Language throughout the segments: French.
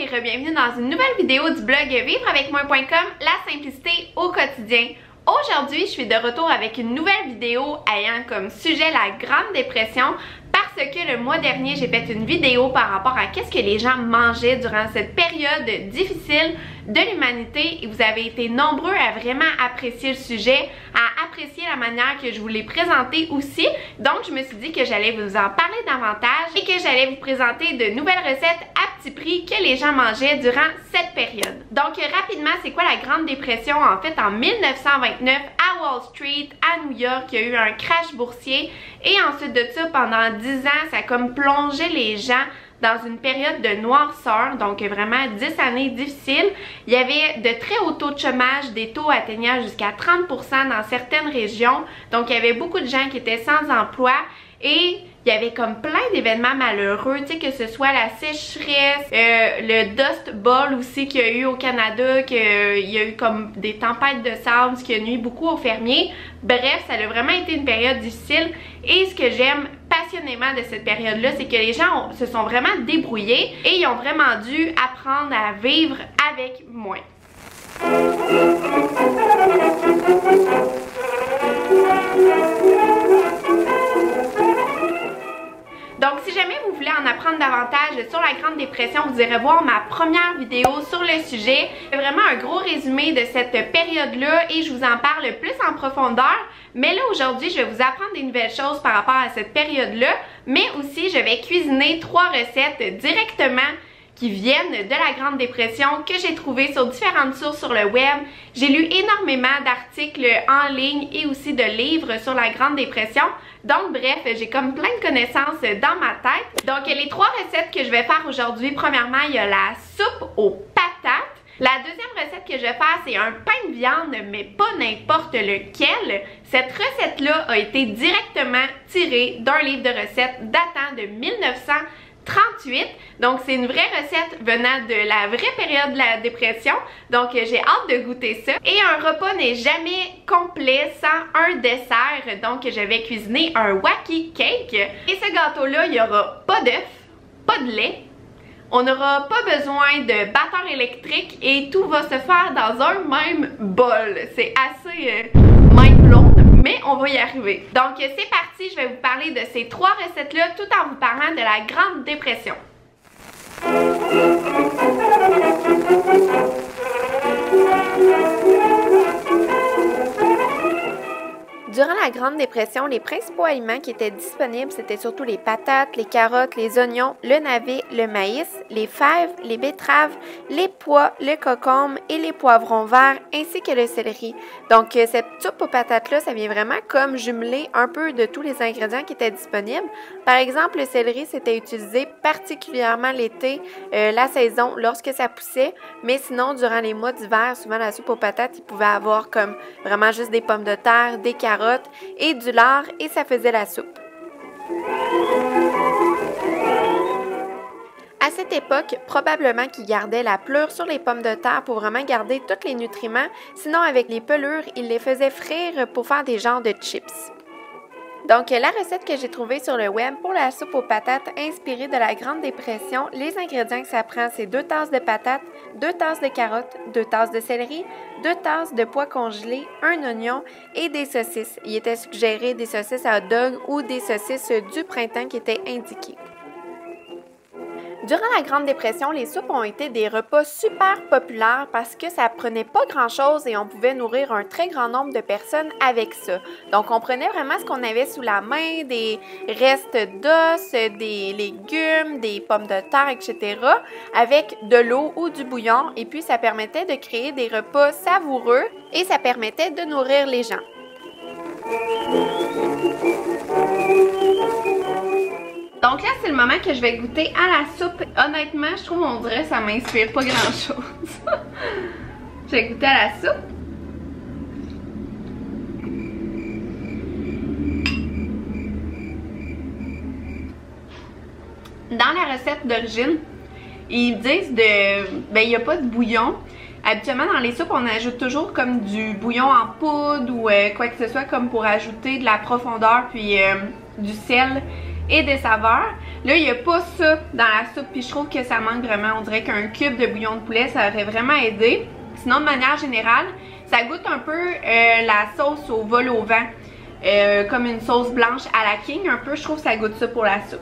et re-bienvenue dans une nouvelle vidéo du blog vivreavecmoi.com, la simplicité au quotidien. Aujourd'hui, je suis de retour avec une nouvelle vidéo ayant comme sujet la Grande Dépression parce que le mois dernier, j'ai fait une vidéo par rapport à qu'est-ce que les gens mangeaient durant cette période difficile de l'humanité et vous avez été nombreux à vraiment apprécier le sujet, à apprécier la manière que je vous l'ai présenté aussi. Donc, je me suis dit que j'allais vous en parler davantage et que j'allais vous présenter de nouvelles recettes à petit prix que les gens mangeaient durant cette période. Donc, rapidement, c'est quoi la Grande Dépression? En fait, en 1929, à Wall Street, à New York, il y a eu un crash boursier et ensuite de ça, pendant 10 ans, ça a comme plongé les gens dans une période de noirceur, donc vraiment 10 années difficiles. Il y avait de très hauts taux de chômage, des taux atteignant jusqu'à 30% dans certaines régions. Donc il y avait beaucoup de gens qui étaient sans emploi et il y avait comme plein d'événements malheureux, tu sais, que ce soit la sécheresse, le Dust Bowl aussi qu'il y a eu au Canada, qu'il y a eu comme des tempêtes de sable, ce qui a nuit beaucoup aux fermiers. Bref, ça a vraiment été une période difficile et ce que j'aime passionnément de cette période-là, c'est que les gens se sont vraiment débrouillés et ils ont vraiment dû apprendre à vivre avec moins. Donc, si jamais vous voulez en apprendre davantage sur la Grande Dépression, vous irez voir ma première vidéo sur le sujet. C'est vraiment un gros résumé de cette période-là et je vous en parle plus en profondeur. Mais là, aujourd'hui, je vais vous apprendre des nouvelles choses par rapport à cette période-là. Mais aussi, je vais cuisiner 3 recettes directement qui viennent de la Grande Dépression que j'ai trouvées sur différentes sources sur le web. J'ai lu énormément d'articles en ligne et aussi de livres sur la Grande Dépression. Donc bref, j'ai comme plein de connaissances dans ma tête. Donc les 3 recettes que je vais faire aujourd'hui, premièrement, il y a la soupe aux patates. La deuxième recette que je vais faire, c'est un pain de viande, mais pas n'importe lequel. Cette recette-là a été directement tirée d'un livre de recettes datant de 1938. Donc c'est une vraie recette venant de la vraie période de la dépression. Donc j'ai hâte de goûter ça. Et un repas n'est jamais complet sans un dessert. Donc je vais cuisiner un wacky cake. Et ce gâteau-là, il n'y aura pas d'œuf, pas de lait. On n'aura pas besoin de batteur électrique et tout va se faire dans un même bol. C'est assez mind-blown, mais on va y arriver. Donc c'est parti, je vais vous parler de ces 3 recettes-là tout en vous parlant de la Grande Dépression. Durant la Grande Dépression, les principaux aliments qui étaient disponibles, c'était surtout les patates, les carottes, les oignons, le navet, le maïs, les fèves, les betteraves, les pois, le concombre et les poivrons verts, ainsi que le céleri. Donc, cette soupe aux patates-là, ça vient vraiment comme jumeler un peu de tous les ingrédients qui étaient disponibles. Par exemple, le céleri, c'était utilisé particulièrement l'été, la saison, lorsque ça poussait, mais sinon, durant les mois d'hiver, souvent la soupe aux patates, il pouvait avoir comme vraiment juste des pommes de terre, des carottes, et du lard et ça faisait la soupe. À cette époque, probablement qu'ils gardaient la pleure sur les pommes de terre pour vraiment garder tous les nutriments, sinon avec les pelures, ils les faisaient frire pour faire des genres de chips. Donc, la recette que j'ai trouvée sur le web pour la soupe aux patates inspirée de la Grande Dépression, les ingrédients que ça prend, c'est 2 tasses de patates, 2 tasses de carottes, 2 tasses de céleri, 2 tasses de pois congelés, un oignon et des saucisses. Il était suggéré des saucisses à hot dog ou des saucisses du printemps qui étaient indiquées. Durant la Grande Dépression, les soupes ont été des repas super populaires parce que ça prenait pas grand-chose et on pouvait nourrir un très grand nombre de personnes avec ça. Donc, on prenait vraiment ce qu'on avait sous la main, des restes d'os, des légumes, des pommes de terre, etc., avec de l'eau ou du bouillon et puis ça permettait de créer des repas savoureux et ça permettait de nourrir les gens. Donc là, c'est le moment que je vais goûter à la soupe. Honnêtement, je trouve, on dirait que ça m'inspire pas grand-chose. Je vais goûter à la soupe. Dans la recette d'origine, ils disent il n'y a pas de bouillon. Habituellement, dans les soupes, on ajoute toujours comme du bouillon en poudre ou quoi que ce soit comme pour ajouter de la profondeur puis du sel et des saveurs. Là, il n'y a pas ça dans la soupe, puis je trouve que ça manque vraiment. On dirait qu'un cube de bouillon de poulet, ça aurait vraiment aidé. Sinon, de manière générale, ça goûte un peu la sauce au vol au vent, comme une sauce blanche à la king un peu. Je trouve que ça goûte ça pour la soupe.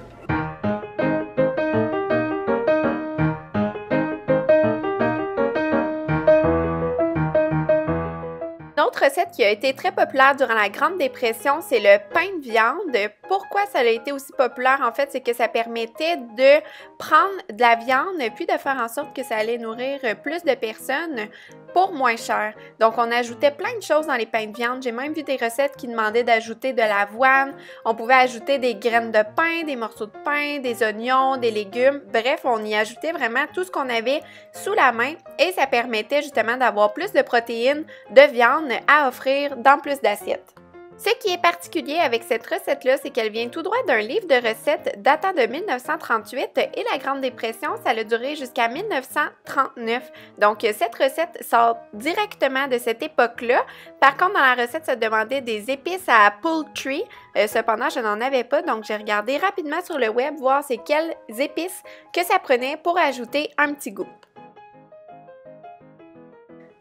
Une autre recette qui a été très populaire durant la Grande Dépression, c'est le pain de viande. Pourquoi ça a été aussi populaire, en fait, c'est que ça permettait de prendre de la viande puis de faire en sorte que ça allait nourrir plus de personnes pour moins cher. Donc, on ajoutait plein de choses dans les pains de viande. J'ai même vu des recettes qui demandaient d'ajouter de l'avoine. On pouvait ajouter des graines de pain, des morceaux de pain, des oignons, des légumes. Bref, on y ajoutait vraiment tout ce qu'on avait sous la main et ça permettait justement d'avoir plus de protéines de viande à offrir dans plus d'assiettes. Ce qui est particulier avec cette recette-là, c'est qu'elle vient tout droit d'un livre de recettes datant de 1938 et la Grande Dépression, ça a duré jusqu'à 1939. Donc, cette recette sort directement de cette époque-là. Par contre, dans la recette, ça demandait des épices à poultry. Cependant, je n'en avais pas, donc j'ai regardé rapidement sur le web voir c'est quelles épices que ça prenait pour ajouter un petit goût.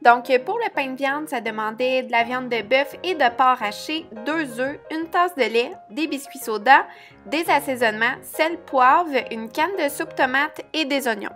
Donc, pour le pain de viande, ça demandait de la viande de bœuf et de porc haché, 2 œufs, une tasse de lait, des biscuits soda, des assaisonnements, sel, poivre, une canne de soupe tomate et des oignons.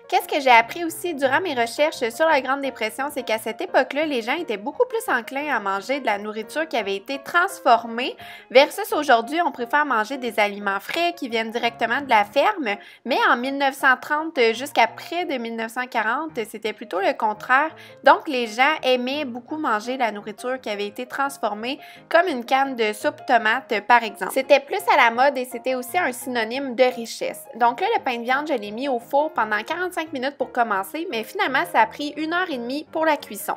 Qu'est-ce que j'ai appris aussi durant mes recherches sur la Grande Dépression, c'est qu'à cette époque-là, les gens étaient beaucoup plus enclins à manger de la nourriture qui avait été transformée versus aujourd'hui, on préfère manger des aliments frais qui viennent directement de la ferme, mais en 1930 jusqu'à près de 1940, c'était plutôt le contraire. Donc, les gens aimaient beaucoup manger la nourriture qui avait été transformée, comme une canne de soupe tomate, par exemple. C'était plus à la mode et c'était aussi un synonyme de richesse. Donc là, le pain de viande, je l'ai mis au four pendant 45 minutes pour commencer, mais finalement, ça a pris 1h30 pour la cuisson.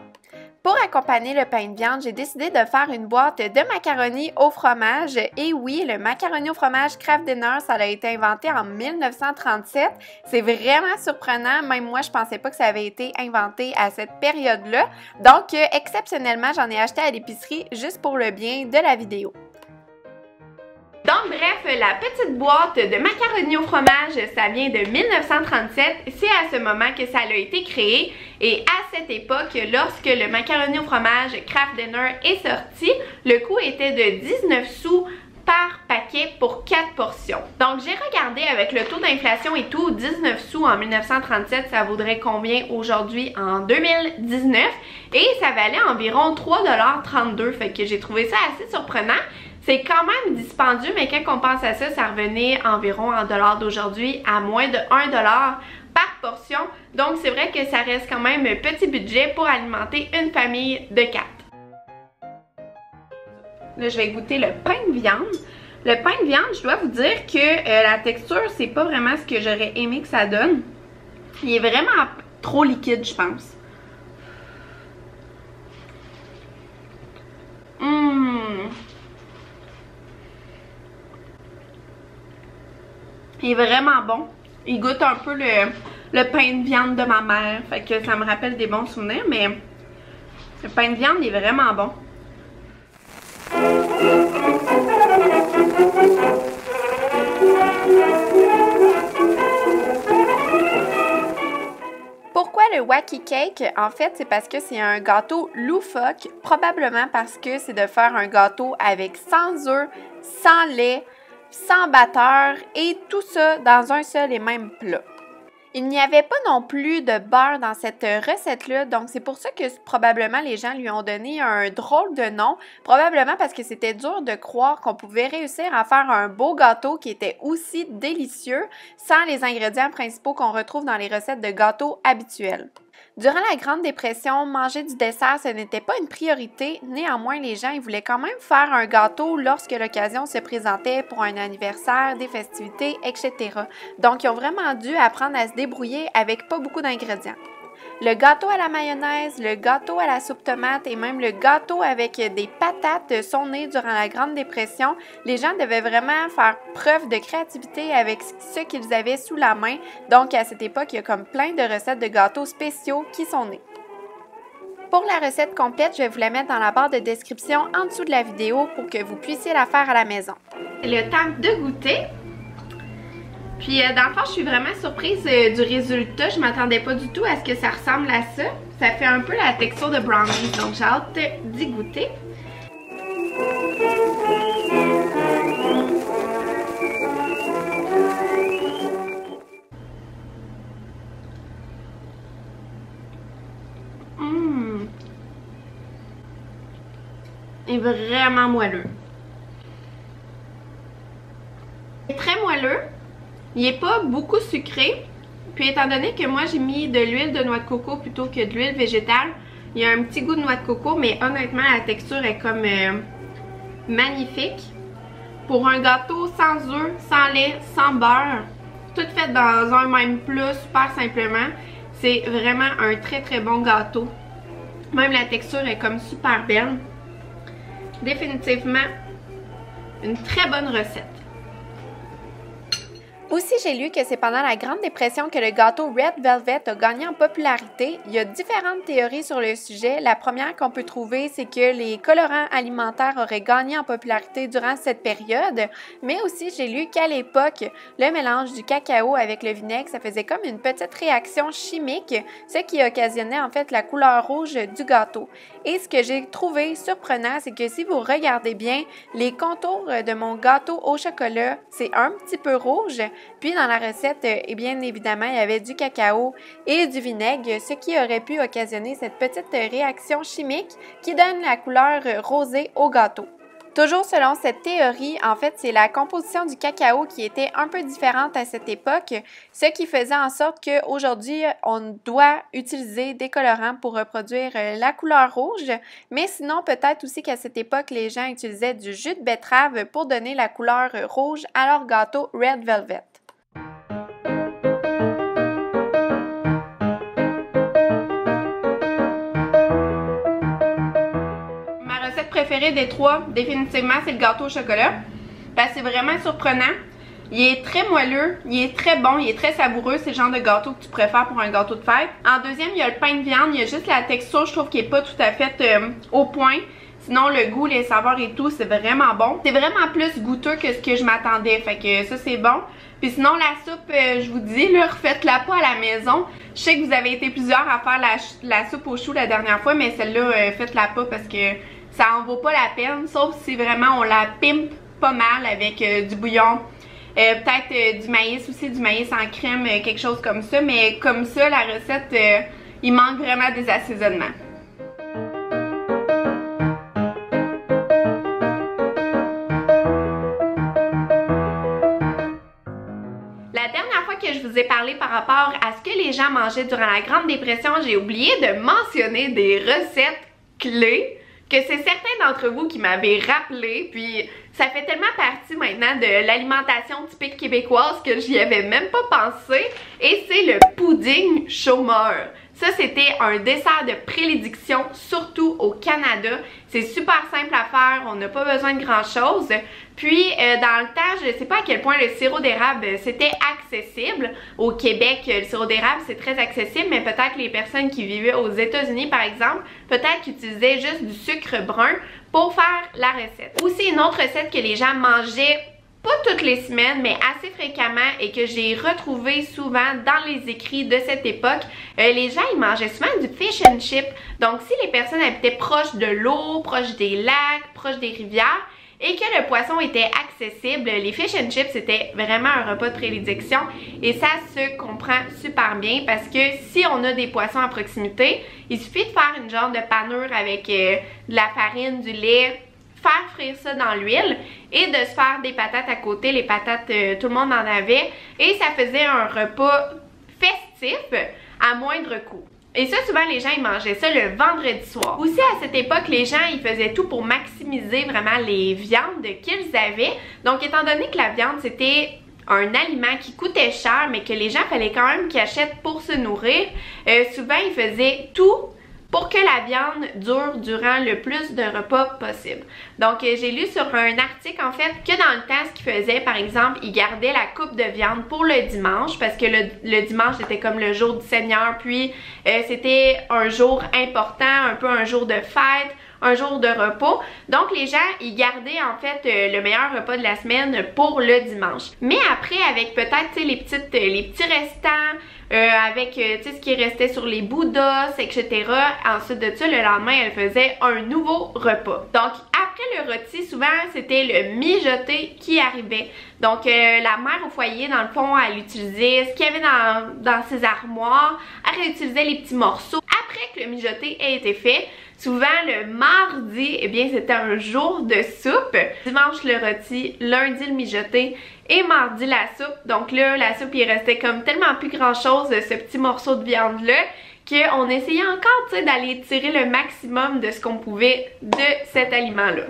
Pour accompagner le pain de viande, j'ai décidé de faire une boîte de macaroni au fromage. Et oui, le macaroni au fromage Kraft Dinner, ça a été inventé en 1937. C'est vraiment surprenant. Même moi, je pensais pas que ça avait été inventé à cette période-là. Donc, exceptionnellement, j'en ai acheté à l'épicerie juste pour le bien de la vidéo. Donc bref, la petite boîte de macaroni au fromage, ça vient de 1937. C'est à ce moment que ça a été créé. Et à cette époque, lorsque le macaroni au fromage Kraft Dinner est sorti, le coût était de 19 sous par paquet pour 4 portions. Donc j'ai regardé avec le taux d'inflation et tout, 19 sous en 1937, ça vaudrait combien aujourd'hui en 2019? Et ça valait environ 3,32 $. Fait que j'ai trouvé ça assez surprenant. C'est quand même dispendieux, mais quand on pense à ça, ça revenait environ en dollars d'aujourd'hui à moins de 1 $ par portion. Donc c'est vrai que ça reste quand même petit budget pour alimenter une famille de 4. Là, je vais goûter le pain de viande. Le pain de viande, je dois vous dire que la texture, c'est pas vraiment ce que j'aurais aimé que ça donne. Il est vraiment trop liquide, je pense. Il est vraiment bon. Il goûte un peu le pain de viande de ma mère. Fait que ça me rappelle des bons souvenirs, mais le pain de viande est vraiment bon. Pourquoi le Wacky Cake? En fait, c'est parce que c'est un gâteau loufoque, probablement parce que c'est de faire un gâteau avec sans œufs, sans lait, sans batteur et tout ça dans un seul et même plat. Il n'y avait pas non plus de beurre dans cette recette-là, donc c'est pour ça que probablement les gens lui ont donné un drôle de nom, probablement parce que c'était dur de croire qu'on pouvait réussir à faire un beau gâteau qui était aussi délicieux sans les ingrédients principaux qu'on retrouve dans les recettes de gâteaux habituels. Durant la Grande Dépression, manger du dessert, ce n'était pas une priorité. Néanmoins, les gens ils voulaient quand même faire un gâteau lorsque l'occasion se présentait pour un anniversaire, des festivités, etc. Donc, ils ont vraiment dû apprendre à se débrouiller avec pas beaucoup d'ingrédients. Le gâteau à la mayonnaise, le gâteau à la soupe tomate et même le gâteau avec des patates sont nés durant la Grande Dépression. Les gens devaient vraiment faire preuve de créativité avec ce qu'ils avaient sous la main. Donc, à cette époque, il y a comme plein de recettes de gâteaux spéciaux qui sont nées. Pour la recette complète, je vais vous la mettre dans la barre de description en dessous de la vidéo pour que vous puissiez la faire à la maison. Le temps de goûter. Puis dans le fond, je suis vraiment surprise du résultat. Je m'attendais pas du tout à ce que ça ressemble à ça. Ça fait un peu la texture de brownies, donc j'ai hâte d'y goûter. Il est vraiment moelleux. Il est très moelleux. Il n'est pas beaucoup sucré. Puis étant donné que moi j'ai mis de l'huile de noix de coco plutôt que de l'huile végétale, il y a un petit goût de noix de coco, mais honnêtement la texture est comme magnifique. Pour un gâteau sans œufs, sans lait, sans beurre, tout fait dans un même plat super simplement, c'est vraiment un très très bon gâteau. Même la texture est comme super belle. Définitivement une très bonne recette. Aussi, j'ai lu que c'est pendant la Grande Dépression que le gâteau Red Velvet a gagné en popularité. Il y a différentes théories sur le sujet. La première qu'on peut trouver, c'est que les colorants alimentaires auraient gagné en popularité durant cette période. Mais aussi, j'ai lu qu'à l'époque, le mélange du cacao avec le vinaigre, ça faisait comme une petite réaction chimique, ce qui occasionnait en fait la couleur rouge du gâteau. Et ce que j'ai trouvé surprenant, c'est que si vous regardez bien, les contours de mon gâteau au chocolat, c'est un petit peu rouge. Puis dans la recette, et bien évidemment, il y avait du cacao et du vinaigre, ce qui aurait pu occasionner cette petite réaction chimique qui donne la couleur rosée au gâteau. Toujours selon cette théorie, en fait, c'est la composition du cacao qui était un peu différente à cette époque, ce qui faisait en sorte qu'aujourd'hui, on doit utiliser des colorants pour reproduire la couleur rouge, mais sinon, peut-être aussi qu'à cette époque, les gens utilisaient du jus de betterave pour donner la couleur rouge à leur gâteau Red Velvet. Préféré des trois, définitivement, c'est le gâteau au chocolat. Parce que c'est vraiment surprenant. Il est très moelleux, il est très bon, il est très savoureux. C'est le genre de gâteau que tu préfères pour un gâteau de fête. En deuxième, il y a le pain de viande. Il y a juste la texture, je trouve, qui n'est pas tout à fait au point. Sinon, le goût, les saveurs et tout, c'est vraiment bon. C'est vraiment plus goûteux que ce que je m'attendais. Fait que ça, c'est bon. Puis sinon, la soupe, je vous dis, là, refaites-la pas à la maison. Je sais que vous avez été plusieurs à faire la soupe aux choux la dernière fois, mais celle-là, faites-la pas parce que ça en vaut pas la peine, sauf si vraiment on la pimpe pas mal avec du bouillon, peut-être du maïs aussi, du maïs en crème, quelque chose comme ça, mais comme ça, la recette, il manque vraiment des assaisonnements. La dernière fois que je vous ai parlé par rapport à ce que les gens mangeaient durant la Grande Dépression, j'ai oublié de mentionner des recettes clés que c'est certains d'entre vous qui m'avaient rappelé, puis ça fait tellement partie maintenant de l'alimentation typique québécoise que j'y avais même pas pensé, et c'est le pudding chômeur. Ça, c'était un dessert de prédilection, surtout au Canada. C'est super simple à faire, on n'a pas besoin de grand-chose. Puis, dans le temps, je ne sais pas à quel point le sirop d'érable, c'était accessible. Au Québec, le sirop d'érable, c'est très accessible, mais peut-être les personnes qui vivaient aux États-Unis, par exemple, peut-être qu'ils utilisaient juste du sucre brun pour faire la recette. Aussi, une autre recette que les gens mangeaient pas toutes les semaines, mais assez fréquemment et que j'ai retrouvé souvent dans les écrits de cette époque, les gens ils mangeaient souvent du fish and chip. Donc si les personnes habitaient proches de l'eau, proches des lacs, proches des rivières et que le poisson était accessible, les fish and chips c'était vraiment un repas de prédilection et ça se comprend super bien parce que si on a des poissons à proximité, il suffit de faire une genre de panure avec de la farine, du lait, faire frire ça dans l'huile et de se faire des patates à côté. Les patates, tout le monde en avait et ça faisait un repas festif à moindre coût. Et ça, souvent, les gens, ils mangeaient ça le vendredi soir. Aussi, à cette époque, les gens, ils faisaient tout pour maximiser vraiment les viandes qu'ils avaient. Donc, étant donné que la viande, c'était un aliment qui coûtait cher, mais que les gens, fallait quand même qu'ils achètent pour se nourrir, souvent, ils faisaient tout pour que la viande dure durant le plus de repas possible. Donc, j'ai lu sur un article, en fait, que dans le temps, ce qu'ils faisaient, par exemple, ils gardaient la coupe de viande pour le dimanche, parce que le dimanche, c'était comme le jour du Seigneur, puis c'était un jour important, un peu un jour de fête, un jour de repos. Donc les gens, ils gardaient en fait le meilleur repas de la semaine pour le dimanche. Mais après, avec peut-être les petits restants, avec ce qui restait sur les bouts d'os, etc. Ensuite de ça, le lendemain, elle faisait un nouveau repas. Donc après le rôti, souvent c'était le mijoté qui arrivait. Donc la mère au foyer, dans le fond, elle utilisait ce qu'il y avait dans ses armoires, elle réutilisait les petits morceaux. Après que le mijoté ait été fait, souvent le mardi, eh bien c'était un jour de soupe. Dimanche le rôti, lundi le mijoté et mardi la soupe. Donc là, la soupe il restait comme tellement plus grand chose de ce petit morceau de viande là qu'on essayait encore d'aller tirer le maximum de ce qu'on pouvait de cet aliment là.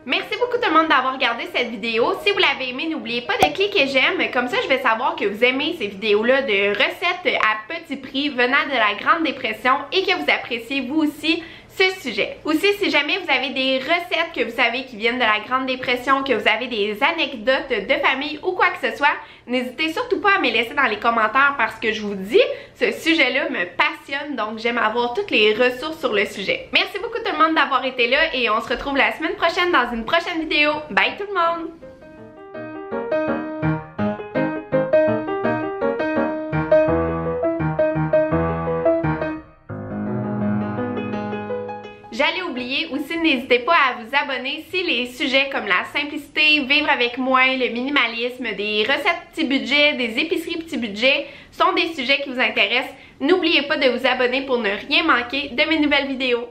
Merci beaucoup tout le monde d'avoir regardé cette vidéo. Si vous l'avez aimé, n'oubliez pas de cliquer j'aime. Comme ça, je vais savoir que vous aimez ces vidéos-là de recettes à petit prix venant de la Grande Dépression et que vous appréciez vous aussi ce sujet. Aussi, si jamais vous avez des recettes que vous savez qui viennent de la Grande Dépression, que vous avez des anecdotes de famille ou quoi que ce soit, n'hésitez surtout pas à me laisser dans les commentaires parce que je vous dis, ce sujet-là me passionne, donc j'aime avoir toutes les ressources sur le sujet. Merci beaucoup tout le monde d'avoir été là et on se retrouve la semaine prochaine dans une prochaine vidéo. Bye tout le monde! J'allais oublier aussi, n'hésitez pas à vous abonner si les sujets comme la simplicité, vivre avec moins, le minimalisme, des recettes petit budget, des épiceries petit budget sont des sujets qui vous intéressent. N'oubliez pas de vous abonner pour ne rien manquer de mes nouvelles vidéos.